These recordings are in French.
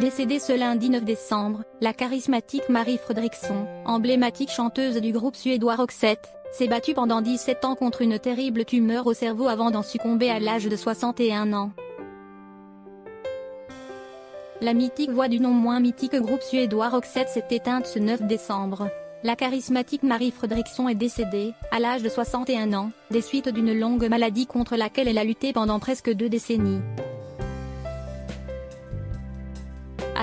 Décédée ce lundi 9 décembre, la charismatique Marie Fredriksson, emblématique chanteuse du groupe suédois Roxette, s'est battue pendant 17 ans contre une terrible tumeur au cerveau avant d'en succomber à l'âge de 61 ans. La mythique voix du non moins mythique groupe suédois Roxette s'est éteinte ce 9 décembre. La charismatique Marie Fredriksson est décédée, à l'âge de 61 ans, des suites d'une longue maladie contre laquelle elle a lutté pendant presque 2 décennies.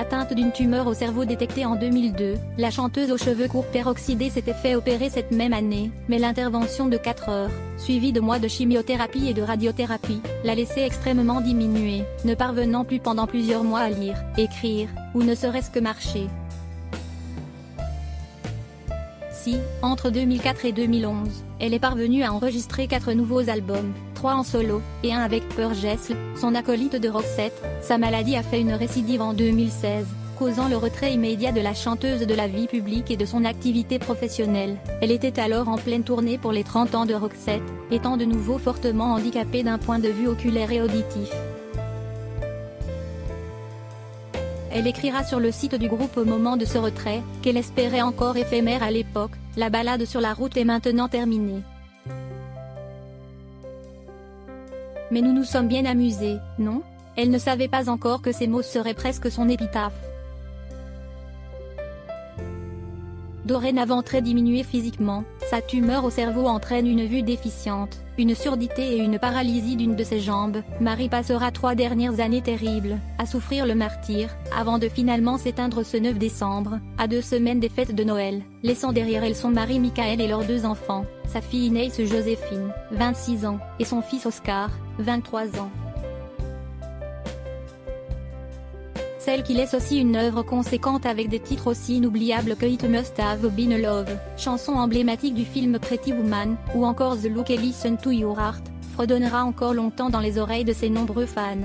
Atteinte d'une tumeur au cerveau détectée en 2002, la chanteuse aux cheveux courts peroxydés s'était fait opérer cette même année, mais l'intervention de 4 heures, suivie de mois de chimiothérapie et de radiothérapie, l'a laissée extrêmement diminuée, ne parvenant plus pendant plusieurs mois à lire, écrire, ou ne serait-ce que marcher. Si, entre 2004 et 2011, elle est parvenue à enregistrer 4 nouveaux albums, 3 en solo, et 1 avec Peur Gessle, son acolyte de Roxette, sa maladie a fait une récidive en 2016, causant le retrait immédiat de la chanteuse de la vie publique et de son activité professionnelle. Elle était alors en pleine tournée pour les 30 ans de Roxette, étant de nouveau fortement handicapée d'un point de vue oculaire et auditif. Elle écrira sur le site du groupe au moment de ce retrait, qu'elle espérait encore éphémère à l'époque, la balade sur la route est maintenant terminée. Mais nous nous sommes bien amusés, non? Elle ne savait pas encore que ces mots seraient presque son épitaphe. Dorénavant très diminuée physiquement, sa tumeur au cerveau entraîne une vue déficiente, une surdité et une paralysie d'une de ses jambes. Marie passera 3 dernières années terribles, à souffrir le martyre, avant de finalement s'éteindre ce 9 décembre, à 2 semaines des fêtes de Noël, laissant derrière elle son mari Michael et leurs 2 enfants, sa fille Inaïs Joséphine, 26 ans, et son fils Oscar, 23 ans. Celle qui laisse aussi une œuvre conséquente avec des titres aussi inoubliables que It Must Have Been Love, chanson emblématique du film Pretty Woman, ou encore The Look and Listen to Your Heart, fredonnera encore longtemps dans les oreilles de ses nombreux fans.